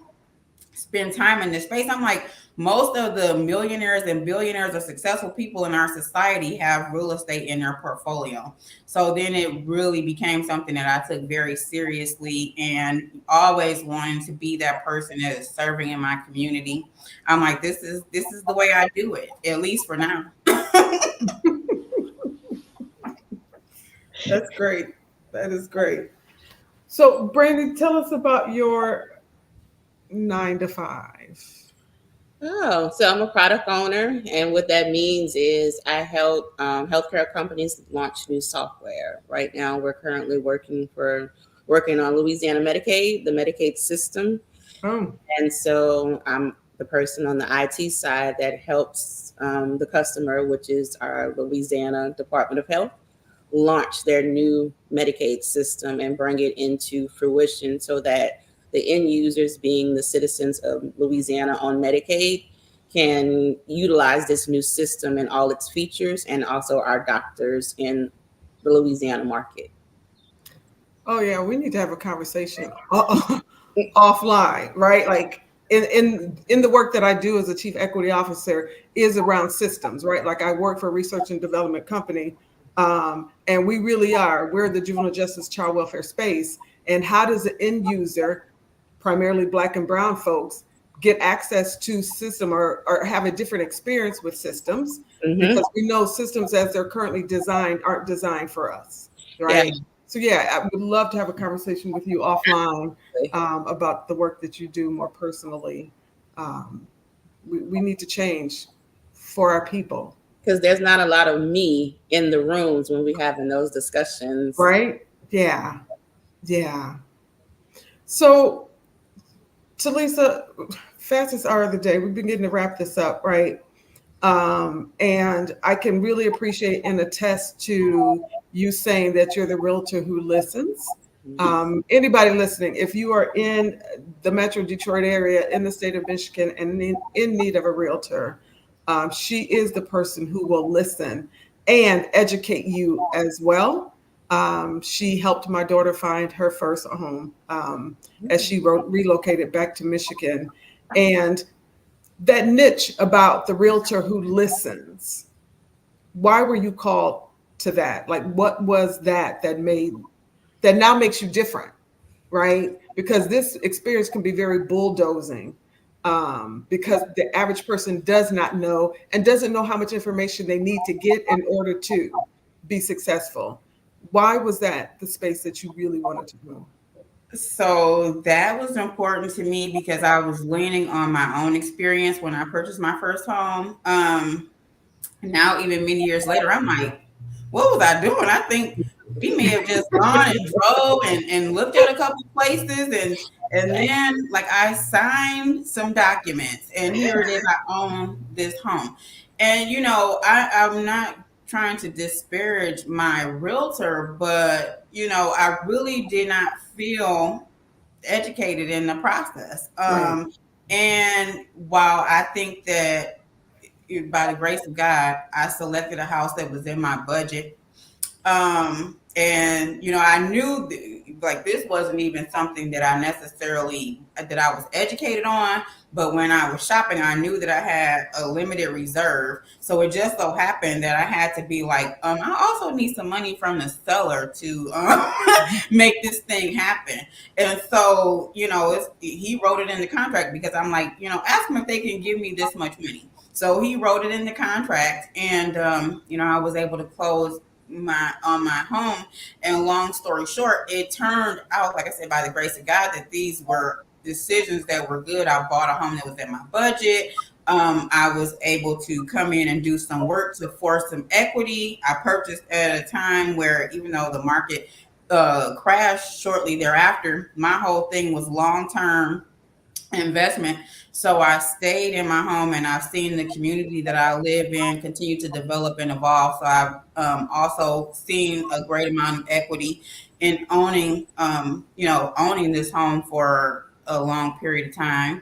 spend time in this space. I'm like, most of the millionaires and billionaires or successful people in our society have real estate in their portfolio. So then it really became something that I took very seriously, and always wanting to be that person that is serving in my community. I'm like, this is the way I do it, at least for now. That's great. That is great. So, Brandi, tell us about your 9 to 5. Oh, so I'm a product owner, and what that means is I help healthcare companies launch new software. Right now, we're currently working on Louisiana Medicaid, the Medicaid system, Oh, and so I'm the person on the IT side that helps the customer, which is our Louisiana Department of Health, launch their new Medicaid system and bring it into fruition so that the end users, being the citizens of Louisiana on Medicaid, can utilize this new system and all its features, and also our doctors in the Louisiana market. oh yeah, we need to have a conversation offline, right? Like in the work that I do as a chief equity officer is around systems, right? Like I work for a research and development company, and we're the juvenile justice child welfare space. And how does the end user, primarily Black and Brown folks, get access to system, or have a different experience with systems? Mm-hmm. Because we know systems as they're currently designed aren't designed for us, right? Yeah. So yeah, I would love to have a conversation with you offline about the work that you do more personally. We need to change for our people. Because there's not a lot of me in the rooms when we're having those discussions. Right? Yeah. Yeah. So, Talisa, fastest hour of the day. We've been getting to wrap this up, right? And I can really appreciate and attest to you saying that you're the realtor who listens. Anybody listening, if you are in the Metro Detroit area, in the state of Michigan, and in need of a realtor, she is the person who will listen and educate you as well. She helped my daughter find her first home as she relocated back to Michigan. And that niche about the realtor who listens, why were you called to that? Like, what was that now makes you different, right? Because this experience can be very bulldozing, because the average person does not know and doesn't know how much information they need to get in order to be successful. Why was that the space that you really wanted to do? So that was important to me because I was leaning on my own experience when I purchased my first home. Now, even many years later, I'm like, what was I doing? I think we may have just gone and drove and looked at a couple places, and then like I signed some documents, and here it is, I own this home. And I'm not trying to disparage my realtor, but I really did not feel educated in the process. Right. And while I think that by the grace of God, I selected a house that was in my budget. And I knew like this wasn't even something that I was educated on, but when I was shopping, I knew that I had a limited reserve. So it just so happened that I had to be like, I also need some money from the seller to make this thing happen. And so, he wrote it in the contract because I'm like, ask them if they can give me this much money. So he wrote it in the contract, and I was able to close my home. And long story short, it turned out, like I said, by the grace of God, that these were decisions that were good. I bought a home that was in my budget. I was able to come in and do some work to force some equity. I purchased at a time where, even though the market crashed shortly thereafter, my whole thing was long-term investment. So I stayed in my home, and I've seen the community that I live in continue to develop and evolve. So I've also seen a great amount of equity in owning this home for a long period of time.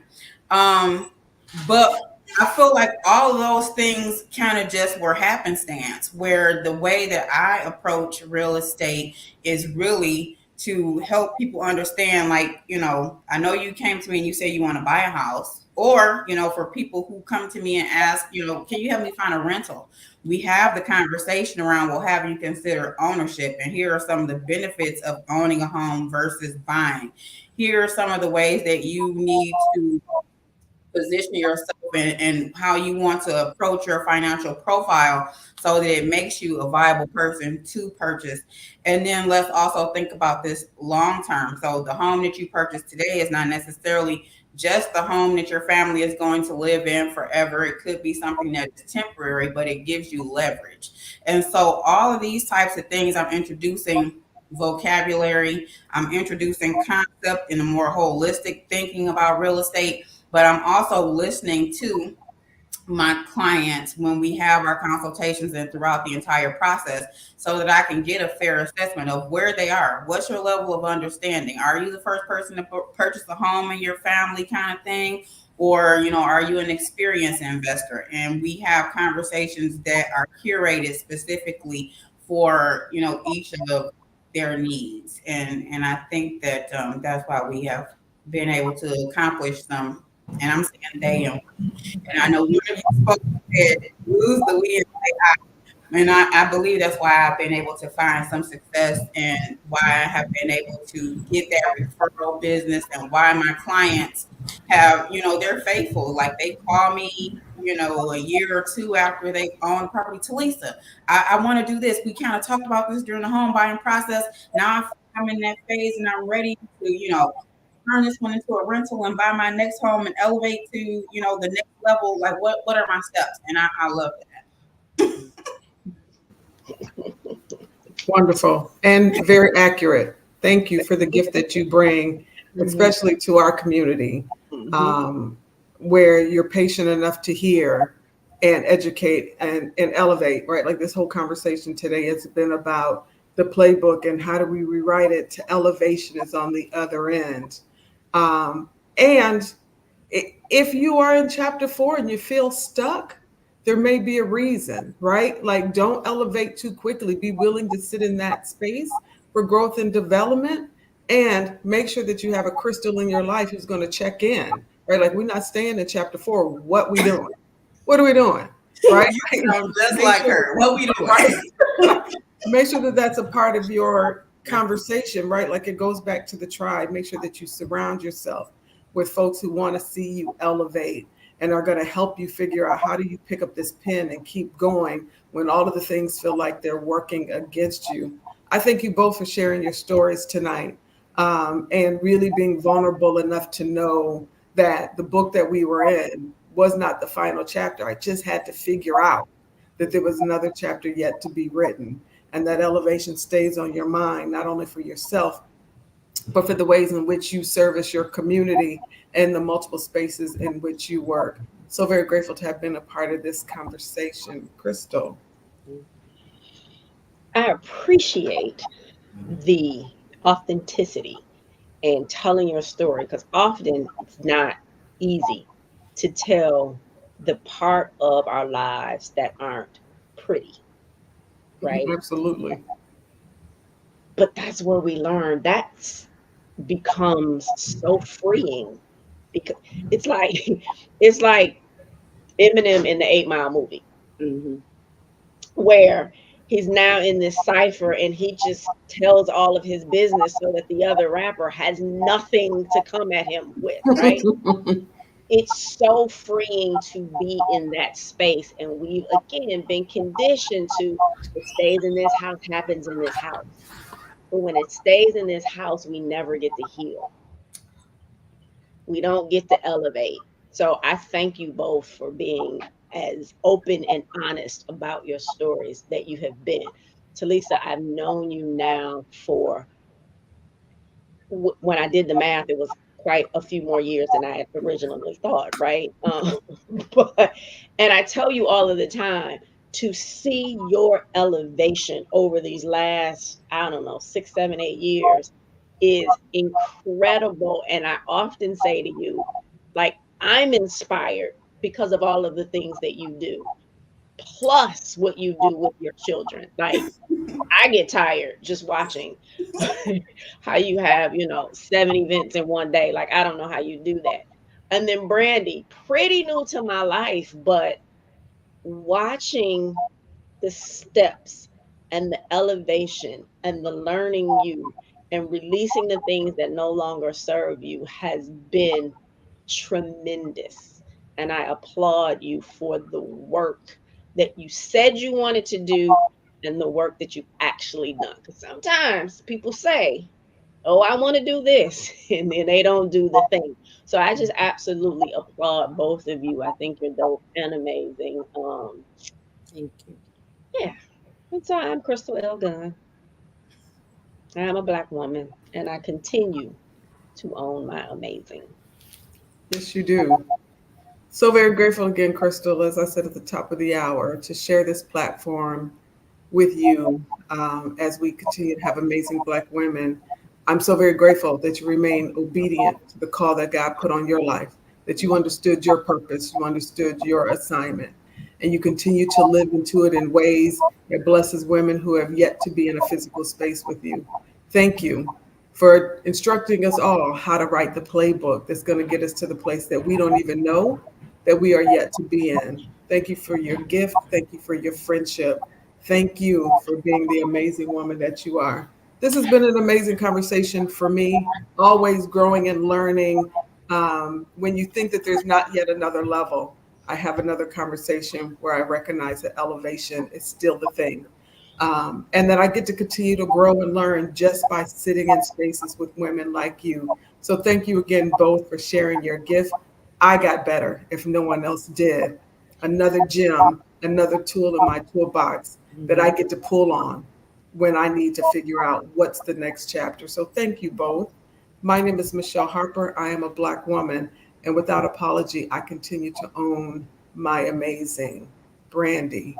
But I feel like all of those things kind of just were happenstance, where the way that I approach real estate is really to help people understand, like, I know you came to me and you say you want to buy a house, or, for people who come to me and ask, can you help me find a rental? We have the conversation around, well, have you considered ownership? And here are some of the benefits of owning a home versus buying. Here are some of the ways that you need to position yourself and how you want to approach your financial profile so that it makes you a viable person to purchase. And then let's also think about this long term. So the home that you purchase today is not necessarily just the home that your family is going to live in forever. It could be something that's temporary, but it gives you leverage. And so all of these types of things, I'm introducing vocabulary, I'm introducing concept in a more holistic thinking about real estate, but I'm also listening to my clients when we have our consultations and throughout the entire process so that I can get a fair assessment of where they are. What's your level of understanding? Are you the first person to purchase a home in your family kind of thing? Or, are you an experienced investor? And we have conversations that are curated specifically for, each of their needs. And I think that that's why we have been able to accomplish some, and I'm saying they, and I know one of you spoke said, lose the we and say I. And I believe that's why I've been able to find some success and why I have been able to get that referral business and why my clients have, they're faithful. Like they call me, a year or two after they own property. Talisa, I want to do this. We kind of talked about this during the home buying process. Now I'm in that phase and I'm ready to, turn this one into a rental and buy my next home and elevate to, the next level. Like what are my steps? And I love that. Wonderful and very accurate. Thank you for the gift that you bring, especially to our community, where you're patient enough to hear and educate and elevate, right? Like this whole conversation today has been about the playbook and how do we rewrite it to elevation is on the other end. And if you are in chapter 4 and you feel stuck, there may be a reason, right? Like don't elevate too quickly. Be willing to sit in that space for growth and development and make sure that you have a crystal in your life who's going to check in, right? Like we're not staying in chapter 4. What we doing? What are we doing? Right? You sound just like her. What we doing? Right? Make sure that that's a part of your conversation, right? Like it goes back to the tribe. Make sure that you surround yourself with folks who want to see you elevate and are going to help you figure out how do you pick up this pen and keep going when all of the things feel like they're working against you. I thank you both for sharing your stories tonight and really being vulnerable enough to know that the book that we were in was not the final chapter. I just had to figure out that there was another chapter yet to be written, and that elevation stays on your mind, not only for yourself, but for the ways in which you service your community and the multiple spaces in which you work. So very grateful to have been a part of this conversation. Crystal. I appreciate the authenticity and telling your story because often it's not easy to tell the part of our lives that aren't pretty, right? Absolutely. But that's where we learn. That's becomes so freeing because it's like it's like Eminem in the 8 Mile movie, where he's now in this cipher and he just tells all of his business so that the other rapper has nothing to come at him with, right? It's so freeing to be in that space. And we've again been conditioned to it stays in this house, happens in this house. But when it stays in this house, we never get to heal. We don't get to elevate. So I thank you both for being as open and honest about your stories that you have been. Talisa, I've known you now for, when I did the math, it was quite a few more years than I had originally thought, right? But, and I tell you all of the time, to see your elevation over these last, I don't know, 6, 7, 8 years is incredible. And I often say to you, like, I'm inspired because of all of the things that you do. plus what you do with your children. Like, I get tired just watching how you have, 7 events in one day. Like, I don't know how you do that. And then Brandi, pretty new to my life, but watching the steps and the elevation and the learning you and releasing the things that no longer serve you has been tremendous. And I applaud you for the work that you said you wanted to do and the work that you've actually done. Because sometimes people say, "Oh, I want to do this," and then they don't do the thing. So I just absolutely applaud both of you. I think you're dope and amazing. Thank you. Yeah. And so I'm Crystal L. Gunn. I am a Black woman, and I continue to own my amazing. Yes, you do. So very grateful again, Crystal, as I said at the top of the hour, to share this platform with you as we continue to have amazing Black women. I'm so very grateful that you remain obedient to the call that God put on your life, that you understood your purpose, you understood your assignment, and you continue to live into it in ways that blesses women who have yet to be in a physical space with you. Thank you for instructing us all how to write the playbook that's going to get us to the place that we don't even know that we are yet to be in. Thank you for your gift. Thank you for your friendship. Thank you for being the amazing woman that you are. This has been an amazing conversation for me, always growing and learning. When you think that there's not yet another level, I have another conversation where I recognize that elevation is still the thing. And that I get to continue to grow and learn just by sitting in spaces with women like you. So thank you again both for sharing your gift. I got better if no one else did. Another gem, another tool in my toolbox that I get to pull on when I need to figure out what's the next chapter. So thank you both. My name is Michele Harper. I am a Black woman. And without apology, I continue to own my amazing Brandi.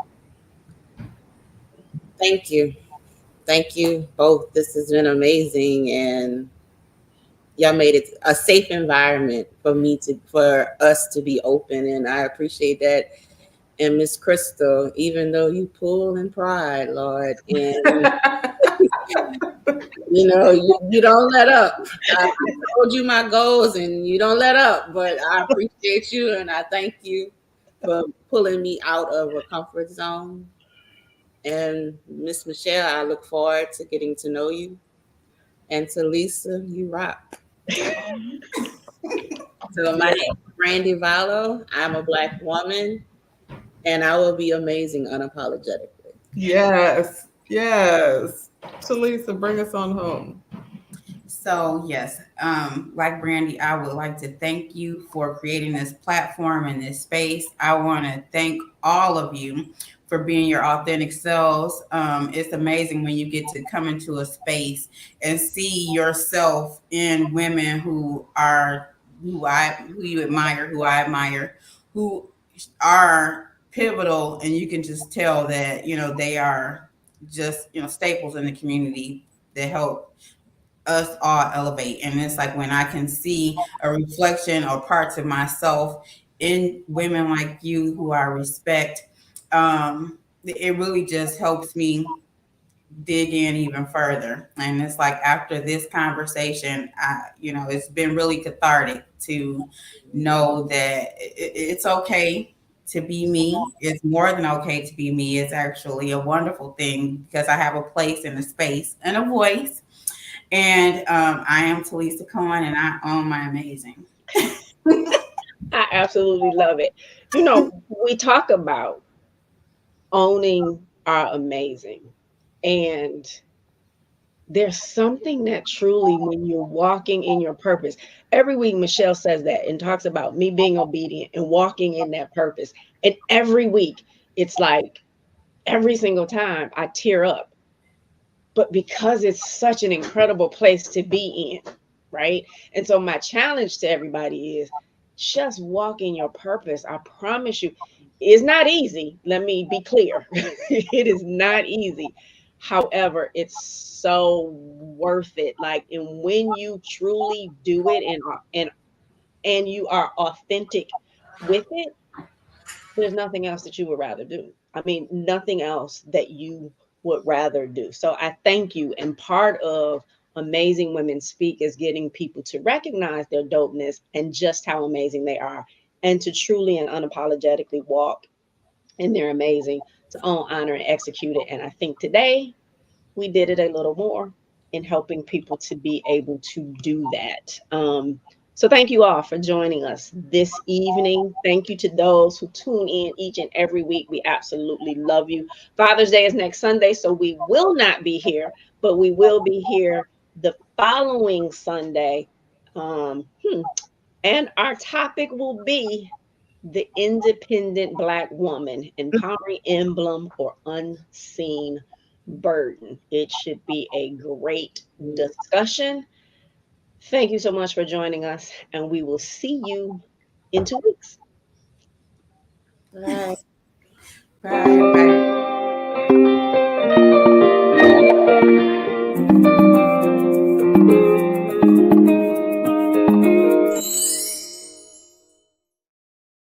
Thank you. Thank you both. This has been amazing, and y'all made it a safe environment for us to be open, and I appreciate that. And Miss Crystal, even though you pull in pride, Lord, and you don't let up. I told you my goals, and you don't let up. But I appreciate you, and I thank you for pulling me out of a comfort zone. And Miss Michele, I look forward to getting to know you. And Talisa, you rock. So my name is Brandi Vilo. I'm a Black woman, and I will be amazing unapologetically. Yes, yes. Talisa, bring us on home. So yes, like Brandi, I would like to thank you for creating this platform and this space. I want to thank all of you for being your authentic selves. It's amazing when you get to come into a space and see yourself in women who you admire, who I admire, who are pivotal, and you can just tell that they are just staples in the community that help us all elevate. And it's like when I can see a reflection or parts of myself in women like you who I respect, it really just helps me dig in even further. And it's like after this conversation, it's been really cathartic to know that it's okay to be me. It's more than okay to be me. It's actually a wonderful thing because I have a place and a space and a voice. And I am Talisa Cohen, and I own my amazing. I absolutely love it. We talk about owning our amazing. And there's something that truly, when you're walking in your purpose, every week Michele says that and talks about me being obedient and walking in that purpose. And every week, it's like every single time I tear up, but because it's such an incredible place to be in, right? And so my challenge to everybody is just walk in your purpose. I promise you, it's not easy. Let me be clear. It is not easy. However, it's so worth it. Like, and when you truly do it and you are authentic with it, there's nothing else that you would rather do. I mean, nothing else that you would rather do. So I thank you. And part of Amazing Women Speak is getting people to recognize their dopeness and just how amazing they are, and to truly and unapologetically walk in their amazing, to own, honor, and execute it. And I think today we did it a little more in helping people to be able to do that. So thank you all for joining us this evening. Thank you to those who tune in each and every week. We absolutely love you. Father's Day is next Sunday, so we will not be here, but we will be here the following Sunday. Um, hmm, and our topic will be the independent Black woman, empowering emblem or unseen burden. It should be a great discussion. Thank you so much for joining us, and we will see you in 2 weeks. Bye. Bye. Bye.